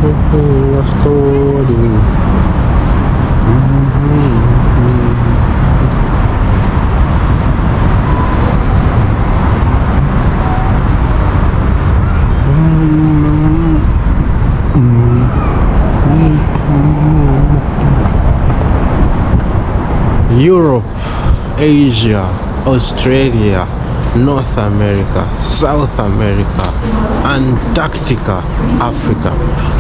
a story. Europe, Asia, Australia, North America, South America, Antarctica, Africa.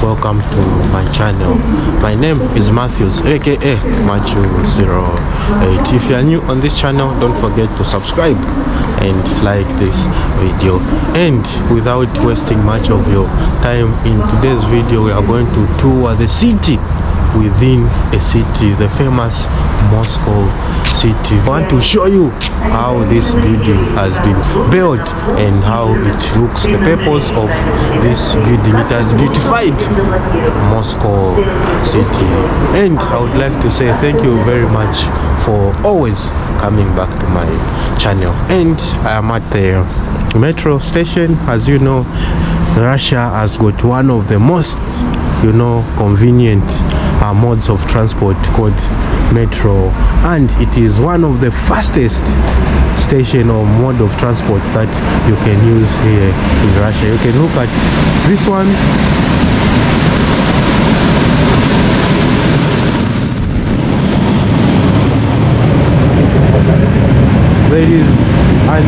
Welcome to my channel. My name is Matthews, aka Matthew08. If you are new on this channel, don't forget to subscribe and like this video. And without wasting much of your time, in today's video we are going to tour the city within a city, the famous Moscow city. I want to show you how this building has been built and how it looks, the purpose of this building. It has beautified Moscow city. And I would like to say thank you very much for always coming back to my channel. And I am at the metro station. As you know, Russia has got one of the most convenient modes of transport called metro, and it is one of the fastest station or mode of transport that you can use here in Russia. You can look at this one. There is an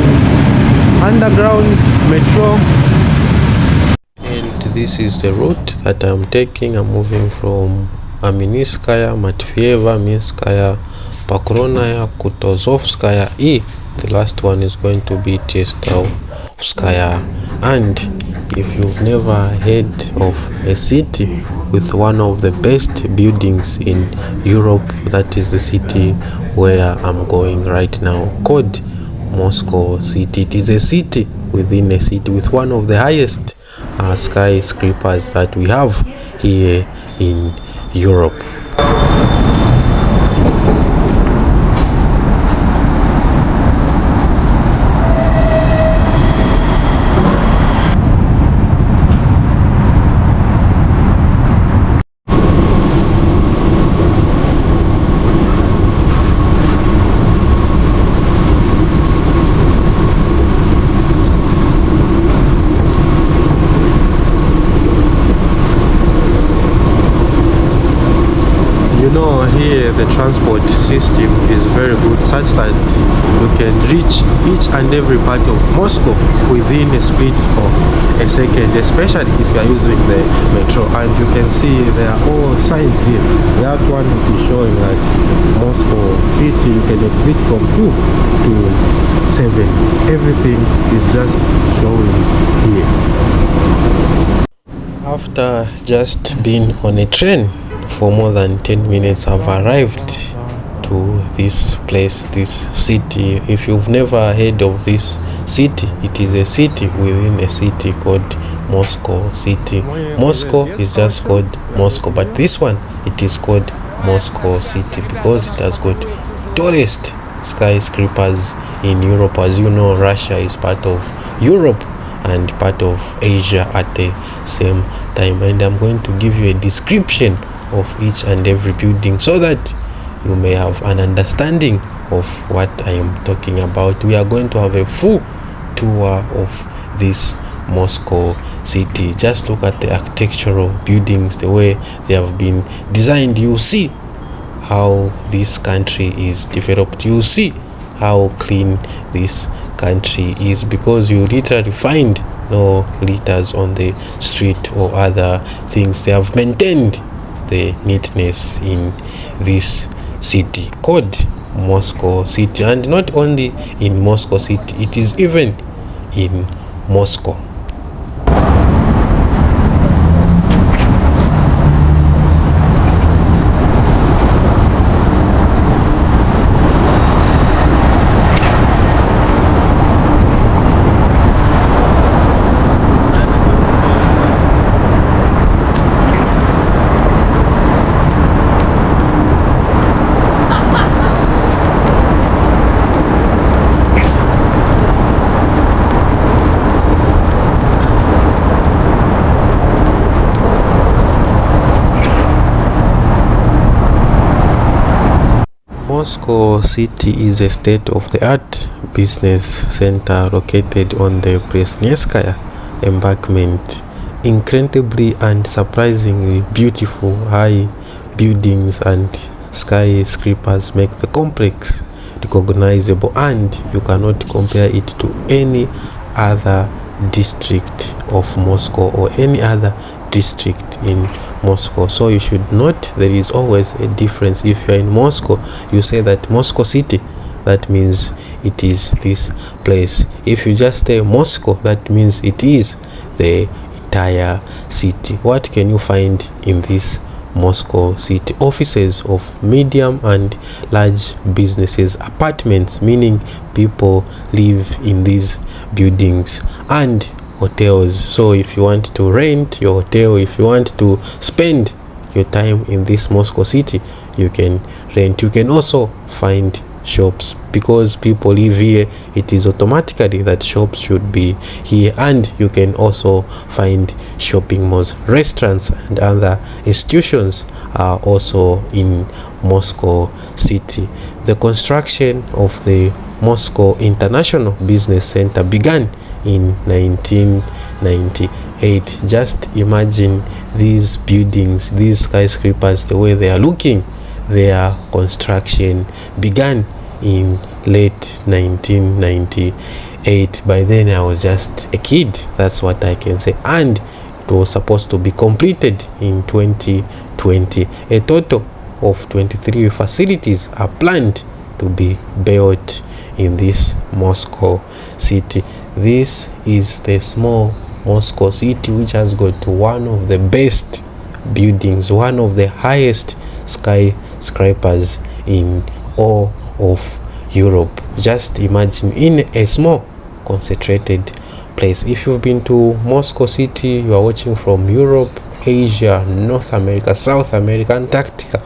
underground metro. This is the route that I'm taking. I'm moving from Aminskaya, Matvieva, Minskaya, Pakronaya, Kutuzovskaya E. The last one is going to be Testovskaya. And if you've never heard of a city with one of the best buildings in Europe, that is the city where I'm going right now, called Moscow City. It is a city within a city with one of the highest skyscrapers that we have here in Europe. Here the transport system is very good, such that you can reach each and every part of Moscow within a split of a second, especially if you are using the metro. And you can see there are all signs here. That one is showing that Moscow city, you can exit from 2 to 7. Everything is just showing here. After just being on a train for more than 10 minutes, I've arrived to this place, this city. If you've never heard of this city, it is a city within a city called Moscow City. Moscow is just called Moscow, but this one, it is called Moscow City because it has got tallest skyscrapers in Europe. As you know, Russia is part of Europe and part of Asia at the same time. And I'm going to give you a description of each and every building so that you may have an understanding of what I am talking about. We are going to have a full tour of this Moscow city. Just look at the architectural buildings, the way they have been designed. You see how this country is developed. You see how clean this country is, because you literally find no litters on the street or other things. They have maintained the neatness in this city called Moscow City. And not only in Moscow City, it is even in Moscow. Moscow City is a state-of-the-art business center located on the Presneskaya embankment. Incredibly and surprisingly beautiful high buildings and skyscrapers make the complex recognizable, and you cannot compare it to any other district of Moscow or any other district in Moscow. So you should note there is always a difference. If you're in Moscow, you say that Moscow City, that means it is this place. If you just say Moscow, that means it is the entire city. What can you find in this Moscow City? Offices of medium and large businesses, apartments, meaning people live in these buildings, and hotels. So if you want to rent your hotel, if you want to spend your time in this Moscow City, you can rent. You can also find shops, because people live here, it is automatically that shops should be here, and you can also find shopping malls. Restaurants and other institutions are also in Moscow City. The construction of the Moscow International Business Center began in 1998. Just imagine these buildings, these skyscrapers, the way they are looking. Their construction began in late 1998. By then I was just a kid, that's what I can say, and it was supposed to be completed in 2020. A total of 23 facilities are planned to be built in this Moscow City. This is the small Moscow City, which has got one of the best buildings, one of the highest skyscrapers in all of Europe. Just imagine, in a small concentrated place. If you've been to Moscow City, you are watching from Europe, Asia, North America, South America, Antarctica,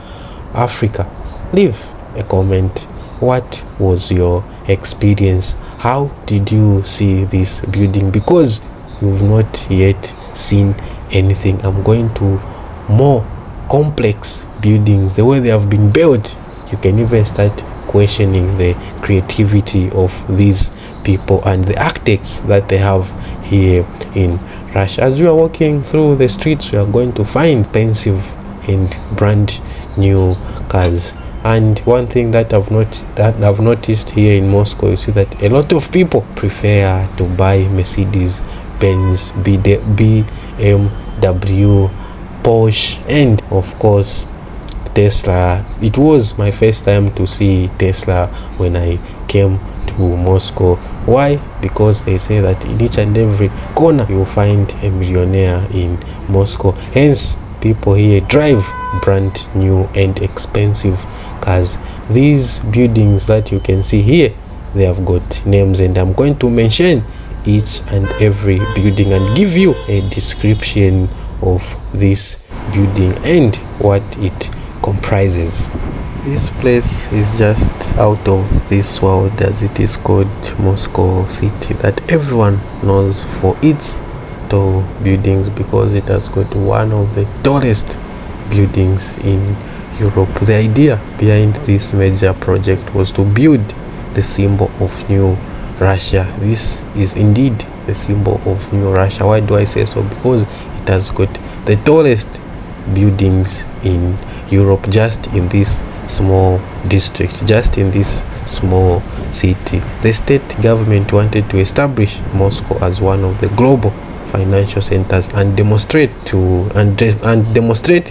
Africa, leave a comment. What was your experience? How did you see this building? Because you've not yet seen anything. I'm going to more complex buildings, the way they have been built. You can even start questioning the creativity of these people and the architects that they have here in Russia. As you are walking through the streets, you are going to find expensive and brand new cars. And one thing that I've noticed here in Moscow, you see that a lot of people prefer to buy Mercedes Benz, BMW, Porsche, and of course Tesla. It was my first time to see Tesla when I came to Moscow. Why? Because they say that in each and every corner you will find a millionaire in Moscow. Hence, people here drive brand new and expensive cars. These buildings that you can see here, they have got names, and I'm going to mention each and every building and give you a description of this building and what it comprises. This place is just out of this world, as it is called Moscow City, that everyone knows for its tall buildings, because it has got one of the tallest buildings in Europe. The idea behind this major project was to build the symbol of New Russia. This is indeed the symbol of New Russia. Why do I say so? Because it has got the tallest buildings in Europe, just in this small district, just in this small city. The state government wanted to establish Moscow as one of the global financial centers and demonstrate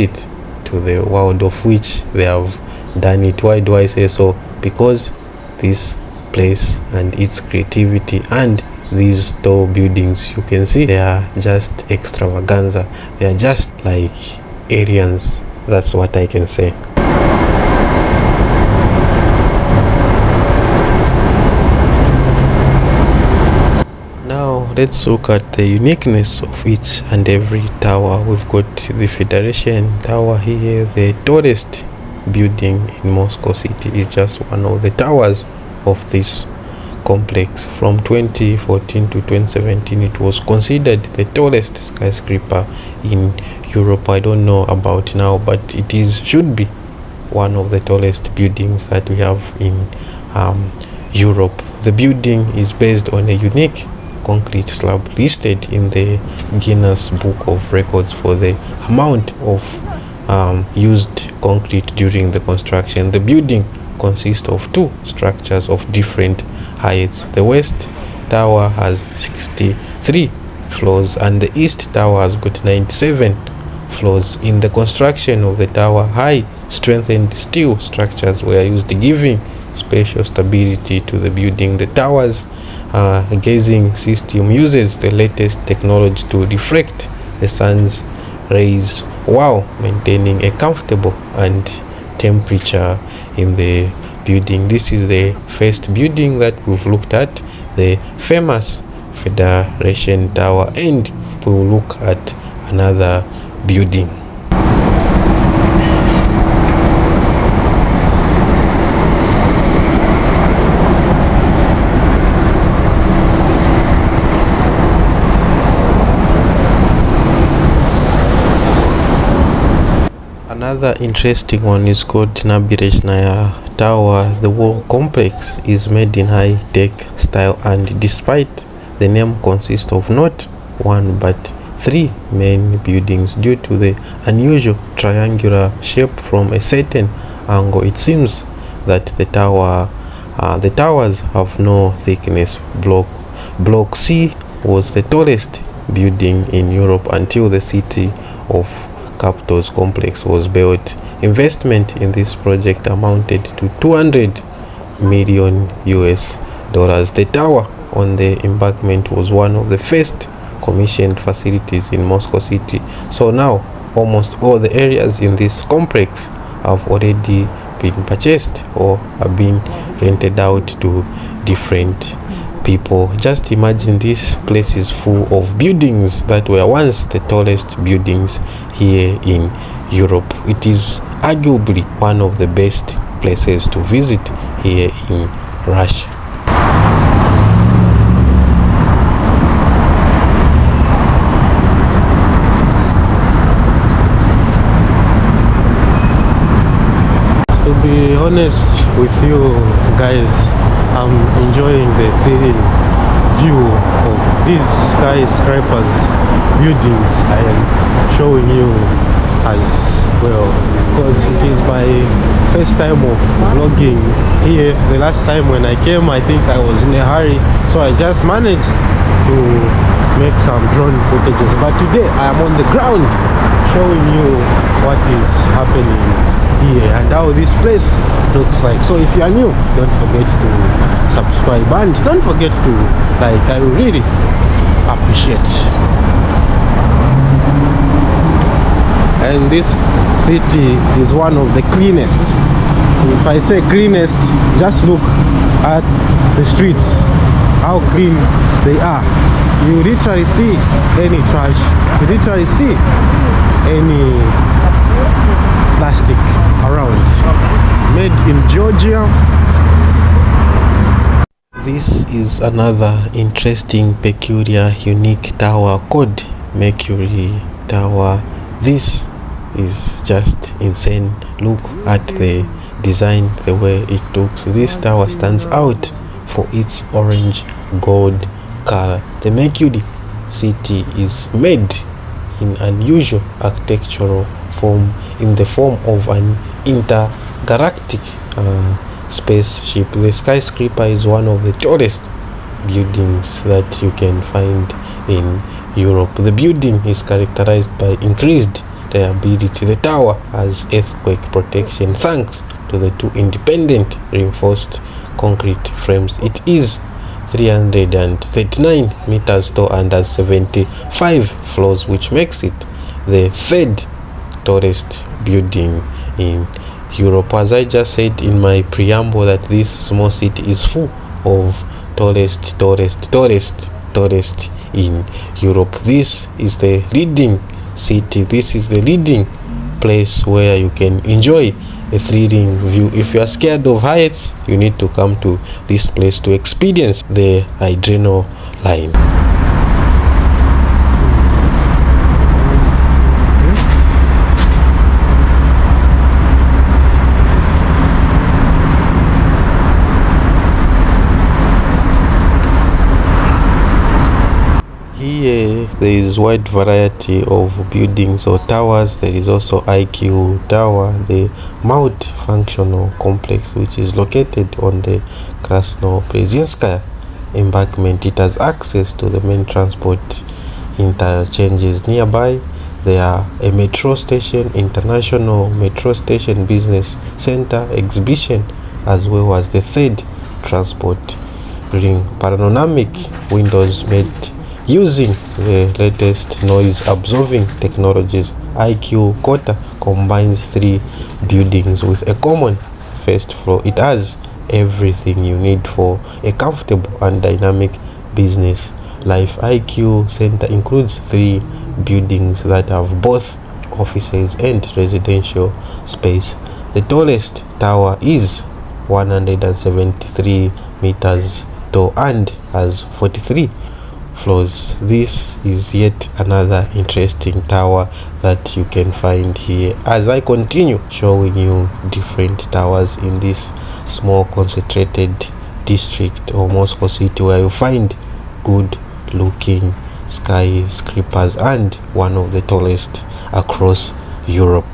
it to the world, of which they have done it. Why do I say so? Because this place and its creativity and these tall buildings, you can see they are just extravaganza. They are just like aliens. That's what I can say. Now let's look at the uniqueness of each and every tower. We've got the Federation Tower here. The tallest building in Moscow City is just one of the towers of this complex. From 2014 to 2017, it was considered the tallest skyscraper in Europe. I don't know about now, but it should be one of the tallest buildings that we have in Europe. The building is based on a unique concrete slab listed in the Guinness Book of Records for the amount of used concrete during the construction. The building consists of two structures of different heights. The west tower has 63 floors and the east tower has got 97 floors. In the construction of the tower, high strengthened steel structures were used, giving spatial stability to the building. The tower's gazing system uses the latest technology to reflect the sun's rays while maintaining a comfortable and temperature in the building. This is the first building that we've looked at, the famous Federation Tower, and we will look at another building. Another interesting one is called Nabirejnaya Tower. The whole complex is made in high-tech style, and despite the name consists of not one but three main buildings. Due to the unusual triangular shape from a certain angle, it seems that the towers have no thickness. Block C was the tallest building in Europe until the city of Capital's complex was built. Investment in this project amounted to 200 million US dollars. The tower on the embankment was one of the first commissioned facilities in Moscow city. So now almost all the areas in this complex have already been purchased or have been rented out to different people. Just imagine this place is full of buildings that were once the tallest buildings here in Europe. It is arguably one of the best places to visit here in Russia. To be honest with you guys, I'm enjoying the thrilling view of these skyscrapers buildings I am showing you as well, because it is my first time of vlogging here. The last time when I came, I think I was in a hurry, so I just managed to make some drone footages, but today I am on the ground showing you what is happening here and how this place looks like. So if you are new, don't forget to subscribe and don't forget to like. I will really appreciate. And this city is one of the cleanest. If I say cleanest, just look at the streets, how clean they are. You literally see any trash, you literally see any plastic around. Made in Georgia. This is another interesting, peculiar, unique tower called Mercury Tower. This is just insane. Look at the design, the way it looks. This tower stands out for its orange gold color. The Mercury city is made in unusual architectural form, in the form of an intergalactic spaceship. The skyscraper is one of the tallest buildings that you can find in Europe. The building is characterized by increased reliability. The tower has earthquake protection thanks to the two independent reinforced concrete frames. It is 339 meters tall and has 75 floors, which makes it the third tallest building in Europe. As I just said in my preamble, that this small city is full of tallest in Europe. This is the leading city, this is the leading place where you can enjoy a thrilling view. If you are scared of heights, you need to come to this place to experience the adrenaline. there is wide variety of buildings or towers. There is also IQ Tower, the multi-functional complex, which is located on the Krasnoprezhenskaya embankment. It has access to the main transport interchanges nearby. There are a metro station, international metro station, business center, exhibition, as well as the third transport ring. Panoramic windows made using the latest noise absorbing technologies. IQ Quarter combines three buildings with a common first floor. It has everything you need for a comfortable and dynamic business life. IQ Center includes three buildings that have both offices and residential space. The tallest tower is 173 meters tall and has 43 floors. This is yet another interesting tower that you can find here as I continue showing you different towers in this small concentrated district or Moscow city, where you find good looking skyscrapers and one of the tallest across Europe.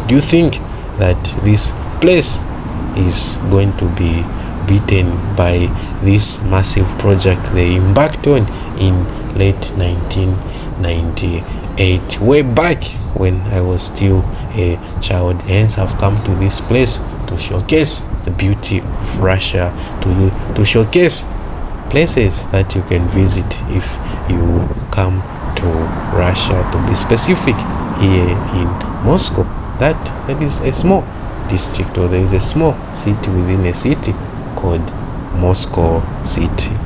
Do you think that this place is going to be beaten by this massive project they embarked on in late 1998, way back when I was still a child? Hence I've come to this place to showcase the beauty of Russia, to showcase places that you can visit if you come to Russia, to be specific, here in Moscow. That is a small district, or there is a small city within a city called Moscow City.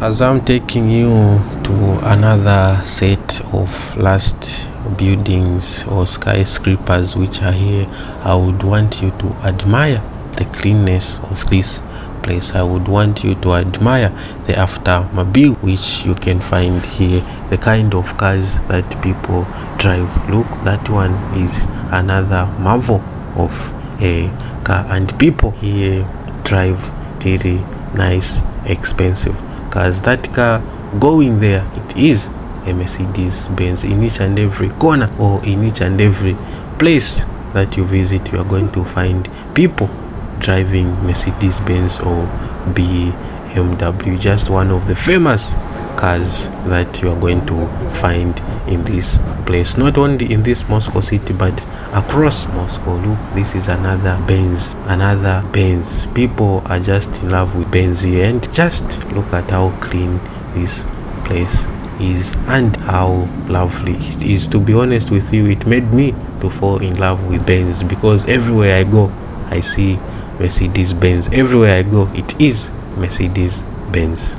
As I'm taking you to another set of last buildings or skyscrapers which are here, I would want you to admire the cleanness of this place. I would want you to admire the aftermobile which you can find here, the kind of cars that people drive. Look, that one is another marvel of a car, and people here drive very nice, expensive cars. That car going there, it is a Mercedes Benz. In each and every corner or in each and every place that you visit, you are going to find people driving Mercedes Benz or BMW. Just one of the famous cars that you are going to find in this place, not only in this Moscow city but across Moscow. Look, this is another Benz. People are just in love with Benz here, and just look at how clean this place is and how lovely it is. To be honest with you, it made me to fall in love with Benz, because everywhere I go I see Mercedes Benz. Everywhere I go it is Mercedes Benz.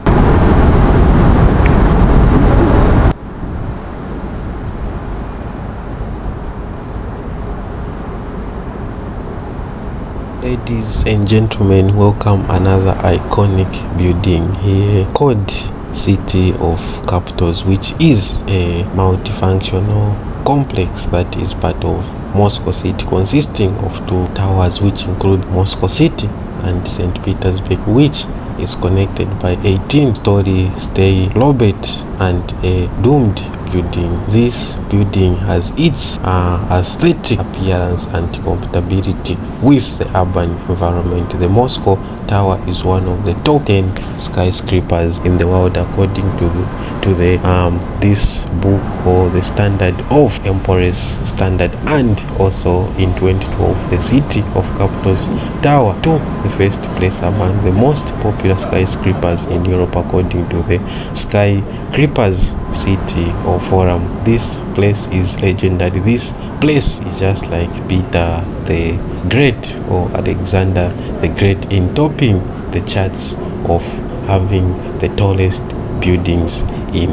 Ladies and gentlemen, welcome another iconic building here called City of Capitals, which is a multifunctional complex that is part of Moscow city, consisting of two towers which include Moscow city and St. Petersburg, which is connected by 18-story stay lobet and a domed building. This building has its aesthetic appearance and compatibility with the urban environment. The Moscow Tower is one of the top 10 skyscrapers in the world, according to this book, or the standard of Empress Standard. And also in 2012, the City of Capitals Tower took the first place among the most popular skyscrapers in Europe, according to the Skyscrapers City or Forum. This place is legendary. This place is just like Peter the Great or Alexander the Great in topping the charts of having the tallest buildings in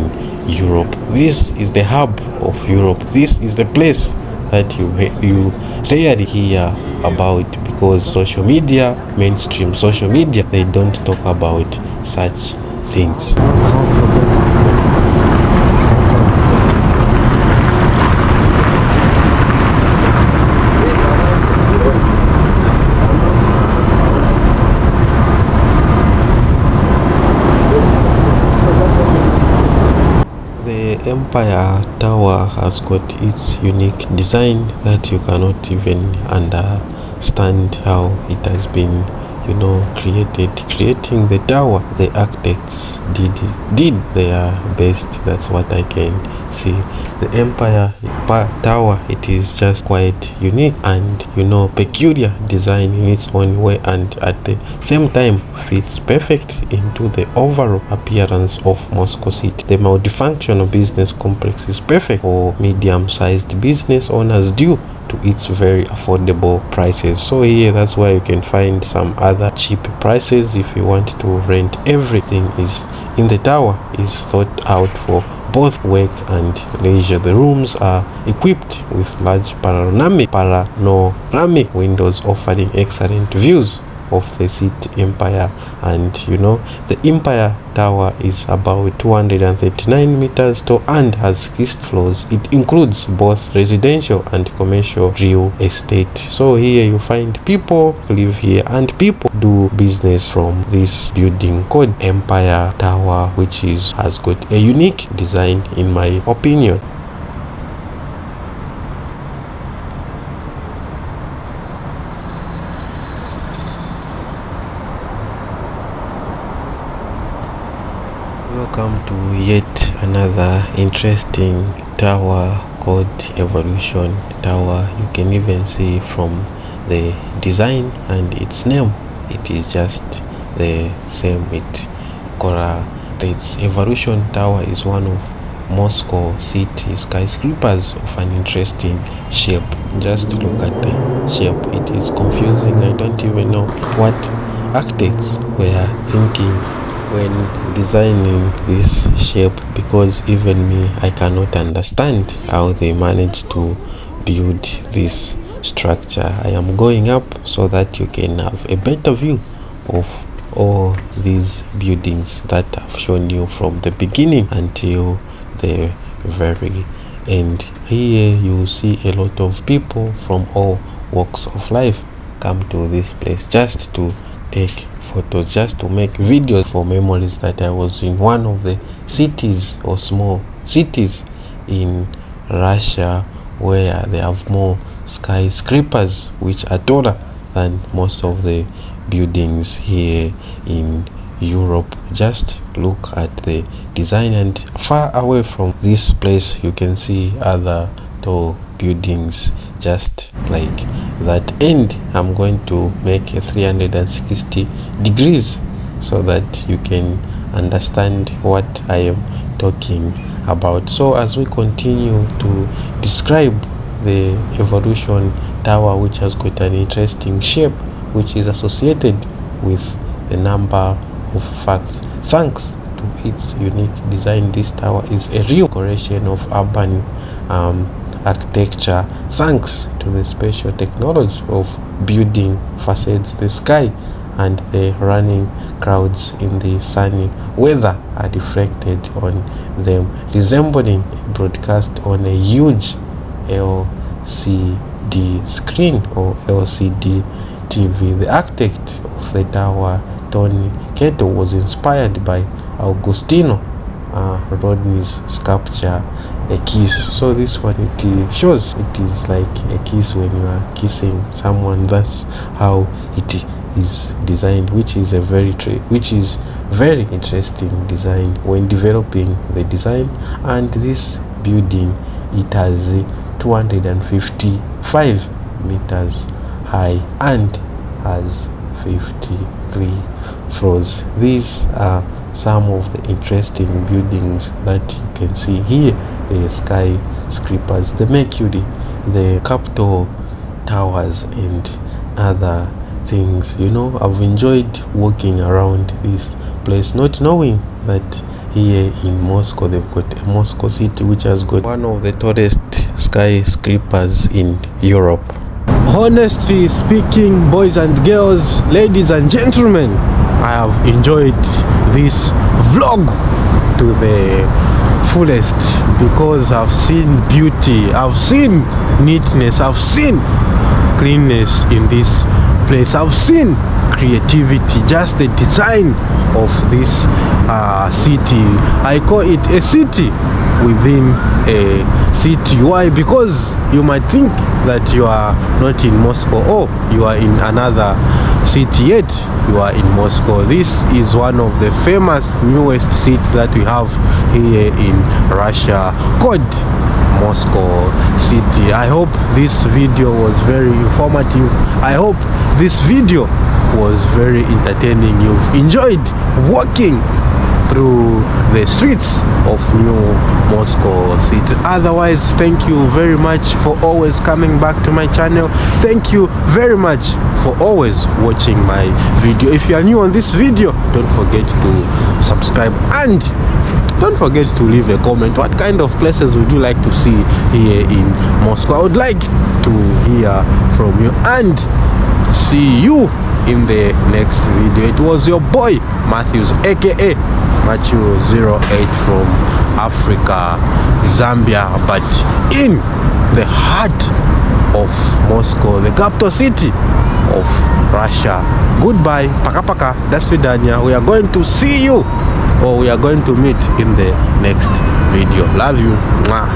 Europe. This is the hub of Europe. This is the place that you rarely hear about, because social media, mainstream social media, they don't talk about such things. The Empire Tower has got its unique design that you cannot even understand how it has been, created. Creating the tower, the architects did their best. That's what I can see. The Empire Tower, it is just quite unique and peculiar design in its own way, and at the same time fits perfect into the overall appearance of Moscow city. The multifunctional business complex is perfect for medium-sized business owners due to its very affordable prices. So here, that's why you can find some other cheap prices if you want to rent. Everything is in the tower is thought out for both work and leisure. The rooms are equipped with large panoramic windows offering excellent views of the city Empire. And the Empire Tower is about 239 meters tall and has 6 floors. It includes both residential and commercial real estate. So here you find people live here and people do business from this building called Empire Tower, which has got a unique design in my opinion. Welcome to yet another interesting tower called Evolution Tower. You can even see from the design and its name, it is just the same. It correlates. Evolution Tower is one of Moscow city skyscrapers of an interesting shape. Just look at the shape. It is confusing. I don't even know what architects were thinking when designing this shape, because even me, I cannot understand how they managed to build this structure. I am going up so that you can have a better view of all these buildings that I've shown you from the beginning until the very end. Here you see a lot of people from all walks of life come to this place just to take photos, just to make videos for memories that I was in one of the cities or small cities in Russia where they have more skyscrapers which are taller than most of the buildings here in Europe. Just look at the design, and far away from this place you can see other tall buildings just like that. And I'm going to make a 360 degrees so that you can understand what I am talking about. So as we continue to describe the evolution tower, which has got an interesting shape which is associated with a number of facts. Thanks to its unique design, this tower is a real decoration of urban architecture. Thanks to the special technology of building facades, the sky and the running crowds in the sunny weather are reflected on them, resembling a broadcast on a huge LCD screen or LCD TV. The architect of the tower, Tony Keto, was inspired by Augustino Rodney's sculpture A Kiss. So this one, it shows it is like a kiss when you are kissing someone. That's how it is designed, which is very interesting design when developing the design. And this building, it has 255 meters high and has 53 floors. These are some of the interesting buildings that you can see here: the skyscrapers, the Mercury, the Capitol towers, and other things. I've enjoyed walking around this place, not knowing that here in Moscow they've got a Moscow city which has got one of the tallest skyscrapers in Europe. Honestly speaking, boys and girls, ladies and gentlemen, I have enjoyed this vlog to the fullest because I've seen beauty, I've seen neatness, I've seen cleanness in this place, I've seen creativity, just the design of this city. I call it a city within a city. Why? Because you might think that you are not in Moscow or you are in another city, yet you are in Moscow. This is one of the famous newest cities that we have here in Russia, called Moscow city. I hope this video was very informative. I hope this video was very entertaining. You've enjoyed walking through the streets of new Moscow city. Otherwise, thank you very much for always coming back to my channel. Thank you very much for always watching my video. If you are new on this video, don't forget to subscribe and don't forget to leave a comment. What kind of places would you like to see here in Moscow? I would like to hear from you, and see you in the next video. It was your boy Matthews, aka Matthew08 from Africa, Zambia, but in the heart of Moscow, the capital city of Russia. Goodbye, paka paka, das vidanya. We are going to see you, or we are going to meet in the next video. Love you. Mwah.